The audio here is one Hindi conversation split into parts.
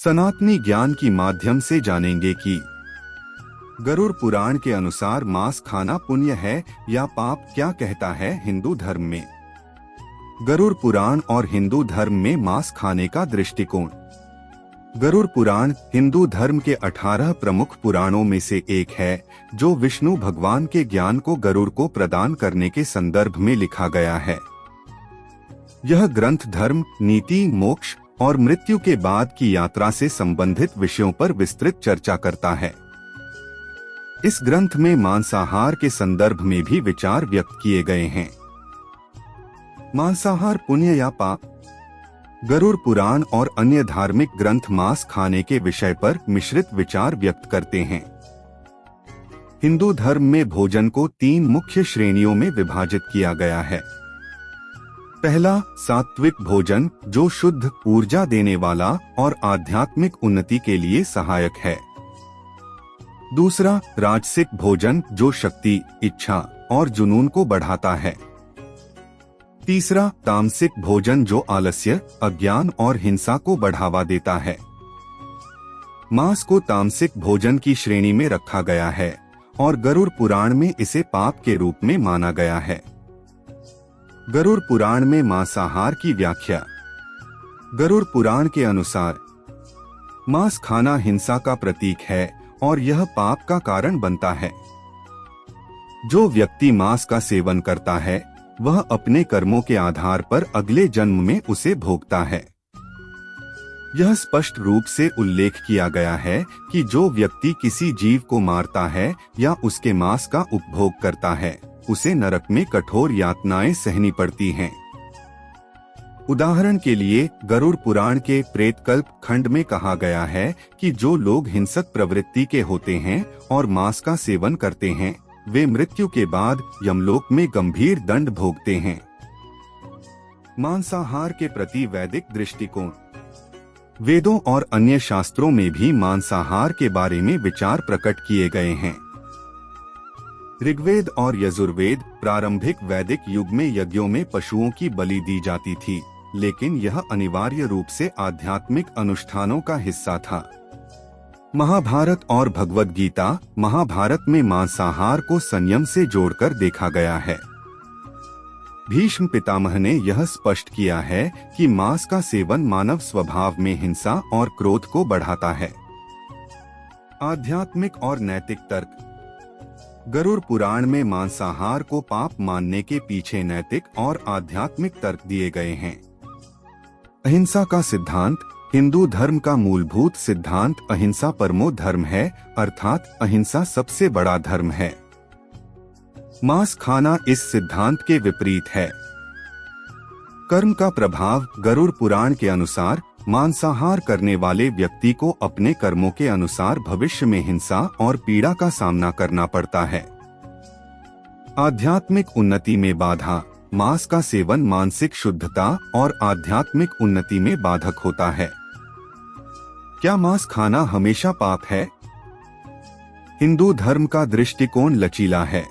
सनातनी ज्ञान की माध्यम से जानेंगे कि गरुड़ पुराण के अनुसार मांस खाना पुण्य है या पाप। क्या कहता है हिंदू धर्म में गरुड़ पुराण और हिंदू धर्म में मांस खाने का दृष्टिकोण। गरुड़ पुराण हिंदू धर्म के 18 प्रमुख पुराणों में से एक है, जो विष्णु भगवान के ज्ञान को गरुड़ को प्रदान करने के संदर्भ में लिखा गया है। यह ग्रंथ धर्म, नीति, मोक्ष और मृत्यु के बाद की यात्रा से संबंधित विषयों पर विस्तृत चर्चा करता है। इस ग्रंथ में मांसाहार के संदर्भ में भी विचार व्यक्त किए गए हैं। मांसाहार पुण्य या पाप। गरुड़ पुराण और अन्य धार्मिक ग्रंथ मांस खाने के विषय पर मिश्रित विचार व्यक्त करते हैं। हिंदू धर्म में भोजन को 3 मुख्य श्रेणियों में विभाजित किया गया है। पहला, सात्विक भोजन, जो शुद्ध, ऊर्जा देने वाला और आध्यात्मिक उन्नति के लिए सहायक है। दूसरा, राजसिक भोजन, जो शक्ति, इच्छा और जुनून को बढ़ाता है। तीसरा, तामसिक भोजन, जो आलस्य, अज्ञान और हिंसा को बढ़ावा देता है। मांस को तामसिक भोजन की श्रेणी में रखा गया है और गरुड़ पुराण में इसे पाप के रूप में माना गया है। गरुड़ पुराण में मांसाहार की व्याख्या। गरुड़ पुराण के अनुसार मांस खाना हिंसा का प्रतीक है और यह पाप का कारण बनता है। जो व्यक्ति मांस का सेवन करता है वह अपने कर्मों के आधार पर अगले जन्म में उसे भोगता है। यह स्पष्ट रूप से उल्लेख किया गया है कि जो व्यक्ति किसी जीव को मारता है या उसके मांस का उपभोग करता है, उसे नरक में कठोर यातनाएं सहनी पड़ती हैं। उदाहरण के लिए गरुड़ पुराण के प्रेतकल्प खंड में कहा गया है कि जो लोग हिंसक प्रवृत्ति के होते हैं और मांस का सेवन करते हैं, वे मृत्यु के बाद यमलोक में गंभीर दंड भोगते हैं। मांसाहार के प्रति वैदिक दृष्टिकोण। वेदों और अन्य शास्त्रों में भी मांसाहार के बारे में विचार प्रकट किए गए हैं। ऋग्वेद और यजुर्वेद प्रारंभिक वैदिक युग में यज्ञों में पशुओं की बलि दी जाती थी, लेकिन यह अनिवार्य रूप से आध्यात्मिक अनुष्ठानों का हिस्सा था। महाभारत और भगवद गीता महाभारत में मांसाहार को संयम से जोड़कर देखा गया है। भीष्म पितामह ने यह स्पष्ट किया है कि मांस का सेवन मानव स्वभाव में हिंसा और क्रोध को बढ़ाता है। आध्यात्मिक और नैतिक तर्क। गरुड़ पुराण में मांसाहार को पाप मानने के पीछे नैतिक और आध्यात्मिक तर्क दिए गए हैं। अहिंसा का सिद्धांत। हिंदू धर्म का मूलभूत सिद्धांत अहिंसा परमो धर्म है, अर्थात अहिंसा सबसे बड़ा धर्म है। मांस खाना इस सिद्धांत के विपरीत है। कर्म का प्रभाव। गरुड़ पुराण के अनुसार मांसाहार करने वाले व्यक्ति को अपने कर्मों के अनुसार भविष्य में हिंसा और पीड़ा का सामना करना पड़ता है। आध्यात्मिक उन्नति में बाधा। मांस का सेवन मानसिक शुद्धता और आध्यात्मिक उन्नति में बाधक होता है। क्या मांस खाना हमेशा पाप है? हिंदू धर्म का दृष्टिकोण लचीला है।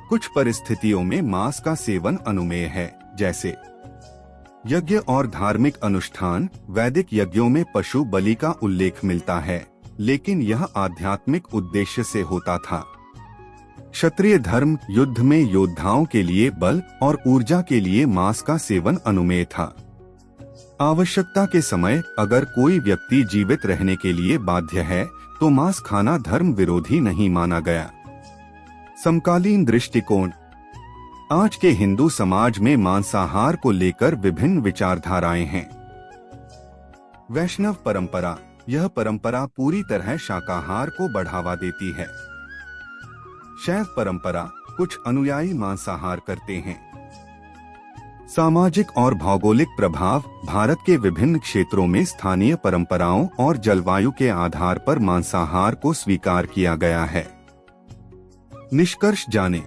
कुछ परिस्थितियों में मांस का सेवन अनुमेय है, जैसे यज्ञ और धार्मिक अनुष्ठान। वैदिक यज्ञों में पशु बलि का उल्लेख मिलता है, लेकिन यह आध्यात्मिक उद्देश्य से होता था। क्षत्रिय धर्म युद्ध में योद्धाओं के लिए बल और ऊर्जा के लिए मांस का सेवन अनुमेय था। आवश्यकता के समय अगर कोई व्यक्ति जीवित रहने के लिए बाध्य है तो मांस खाना धर्म विरोधी नहीं माना गया। समकालीन दृष्टिकोण। आज के हिंदू समाज में मांसाहार को लेकर विभिन्न विचारधाराएं हैं। वैष्णव परंपरा। यह परंपरा पूरी तरह शाकाहार को बढ़ावा देती है। शैव परंपरा। कुछ अनुयायी मांसाहार करते हैं। सामाजिक और भौगोलिक प्रभाव। भारत के विभिन्न क्षेत्रों में स्थानीय परंपराओं और जलवायु के आधार पर मांसाहार को स्वीकार किया गया है। निष्कर्ष जाने।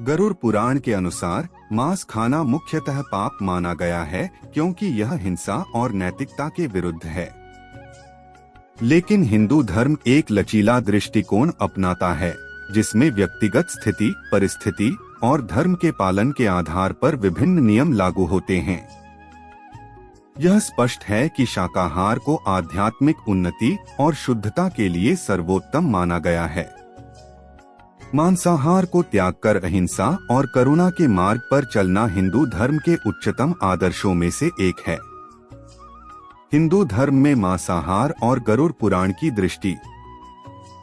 गरुड़ पुराण के अनुसार मांस खाना मुख्यतः पाप माना गया है, क्योंकि यह हिंसा और नैतिकता के विरुद्ध है। लेकिन हिंदू धर्म एक लचीला दृष्टिकोण अपनाता है, जिसमें व्यक्तिगत स्थिति, परिस्थिति और धर्म के पालन के आधार पर विभिन्न नियम लागू होते हैं। यह स्पष्ट है कि शाकाहार को आध्यात्मिक उन्नति और शुद्धता के लिए सर्वोत्तम माना गया है। मांसाहार को त्याग कर अहिंसा और करुणा के मार्ग पर चलना हिंदू धर्म के उच्चतम आदर्शों में से एक है। हिंदू धर्म में मांसाहार और गरुड़ पुराण की दृष्टि।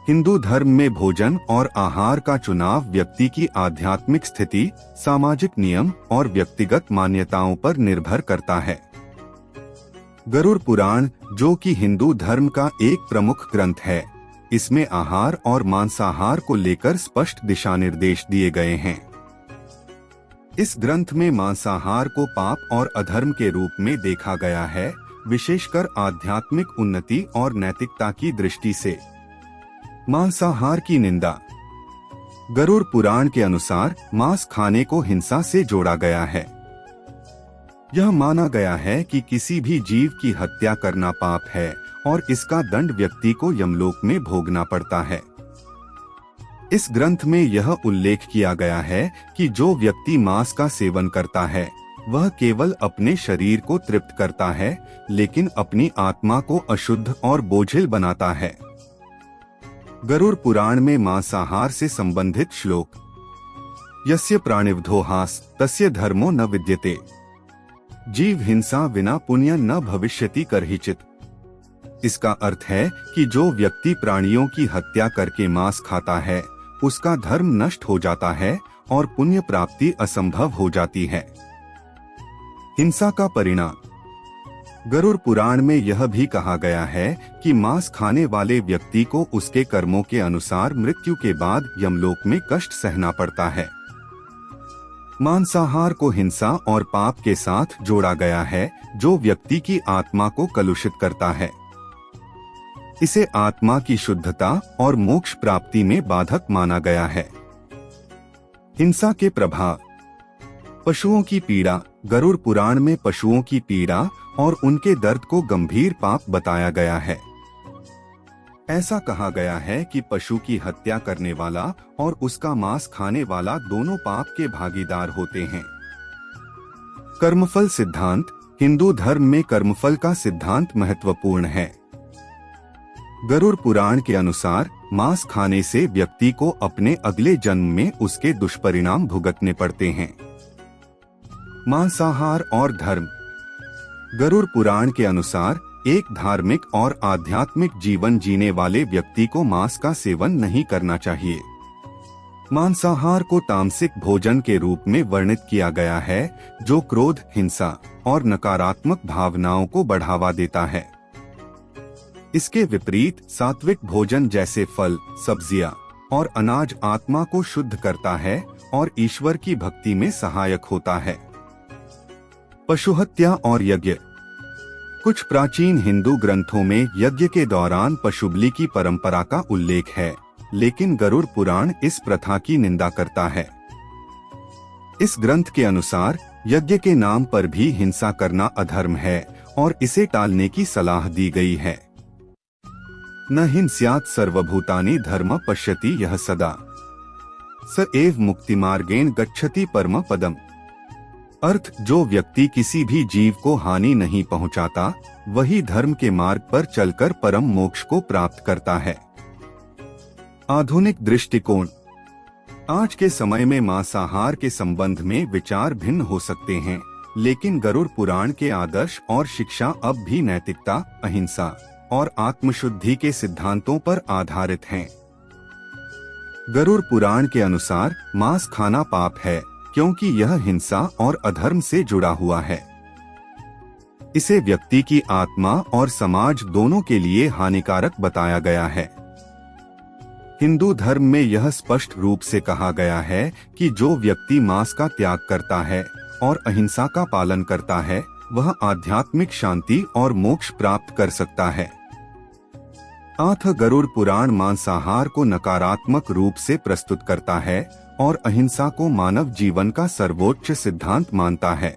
हिंदू धर्म में भोजन और आहार का चुनाव व्यक्ति की आध्यात्मिक स्थिति, सामाजिक नियम और व्यक्तिगत मान्यताओं पर निर्भर करता है। गरुड़ पुराण, जो कि हिंदू धर्म का एक प्रमुख ग्रंथ है, इसमें आहार और मांसाहार को लेकर स्पष्ट दिशा निर्देश दिए गए हैं। इस ग्रंथ में मांसाहार को पाप और अधर्म के रूप में देखा गया है, विशेषकर आध्यात्मिक उन्नति और नैतिकता की दृष्टि से। मांसाहार की निंदा। गरुड़ पुराण के अनुसार मांस खाने को हिंसा से जोड़ा गया है। यह माना गया है कि किसी भी जीव की हत्या करना पाप है और इसका दंड व्यक्ति को यमलोक में भोगना पड़ता है। इस ग्रंथ में यह उल्लेख किया गया है कि जो व्यक्ति मांस का सेवन करता है वह केवल अपने शरीर को तृप्त करता है, लेकिन अपनी आत्मा को अशुद्ध और बोझिल बनाता है। गरुड़ पुराण में मांसाहार से संबंधित श्लोक। यस्य प्राणिवधोहास तस्य धर्मो न विद्यते। जीव हिंसा विना पुण्य न भविष्यति करहिचित। इसका अर्थ है कि जो व्यक्ति प्राणियों की हत्या करके मांस खाता है उसका धर्म नष्ट हो जाता है और पुण्य प्राप्ति असंभव हो जाती है। हिंसा का परिणाम। गरुड़ पुराण में यह भी कहा गया है कि मांस खाने वाले व्यक्ति को उसके कर्मों के अनुसार मृत्यु के बाद यमलोक में कष्ट सहना पड़ता है। मांसाहार को हिंसा और पाप के साथ जोड़ा गया है, जो व्यक्ति की आत्मा को कलुषित करता है। इसे आत्मा की शुद्धता और मोक्ष प्राप्ति में बाधक माना गया है। हिंसा के प्रभाव। पशुओं की पीड़ा। गरुड़ पुराण में पशुओं की पीड़ा और उनके दर्द को गंभीर पाप बताया गया है। ऐसा कहा गया है कि पशु की हत्या करने वाला और उसका मांस खाने वाला दोनों पाप के भागीदार होते हैं। कर्मफल सिद्धांत। हिंदू धर्म में कर्मफल का सिद्धांत महत्वपूर्ण है। गरुड़ पुराण के अनुसार मांस खाने से व्यक्ति को अपने अगले जन्म में उसके दुष्परिणाम भुगतने पड़ते हैं। मांसाहार और धर्म। गरुड़ पुराण के अनुसार एक धार्मिक और आध्यात्मिक जीवन जीने वाले व्यक्ति को मांस का सेवन नहीं करना चाहिए। मांसाहार को तामसिक भोजन के रूप में वर्णित किया गया है, जो क्रोध, हिंसा और नकारात्मक भावनाओं को बढ़ावा देता है। इसके विपरीत सात्विक भोजन जैसे फल, सब्जियां और अनाज आत्मा को शुद्ध करता है और ईश्वर की भक्ति में सहायक होता है। पशुहत्या और यज्ञ। कुछ प्राचीन हिंदू ग्रंथों में यज्ञ के दौरान पशुबलि की परंपरा का उल्लेख है, लेकिन गरुड़ पुराण इस प्रथा की निंदा करता है। इस ग्रंथ के अनुसार यज्ञ के नाम पर भी हिंसा करना अधर्म है और इसे टालने की सलाह दी गई है। न हिंस्यात् सर्वभूतानि धर्म पश्यति यह सदा, स एव मुक्तिमार्गेण गच्छति परम पदम। अर्थ, जो व्यक्ति किसी भी जीव को हानि नहीं पहुंचाता वही धर्म के मार्ग पर चलकर परम मोक्ष को प्राप्त करता है। आधुनिक दृष्टिकोण। आज के समय में मांसाहार के संबंध में विचार भिन्न हो सकते हैं, लेकिन गरुड़ पुराण के आदर्श और शिक्षा अब भी नैतिकता, अहिंसा और आत्मशुद्धि के सिद्धांतों पर आधारित हैं। गरुड़ पुराण के अनुसार मांस खाना पाप है, क्योंकि यह हिंसा और अधर्म से जुड़ा हुआ है। इसे व्यक्ति की आत्मा और समाज दोनों के लिए हानिकारक बताया गया है। हिंदू धर्म में यह स्पष्ट रूप से कहा गया है कि जो व्यक्ति मांस का त्याग करता है और अहिंसा का पालन करता है वह आध्यात्मिक शांति और मोक्ष प्राप्त कर सकता है। अथ गरुड़ पुराण मांसाहार को नकारात्मक रूप से प्रस्तुत करता है और अहिंसा को मानव जीवन का सर्वोच्च सिद्धांत मानता है।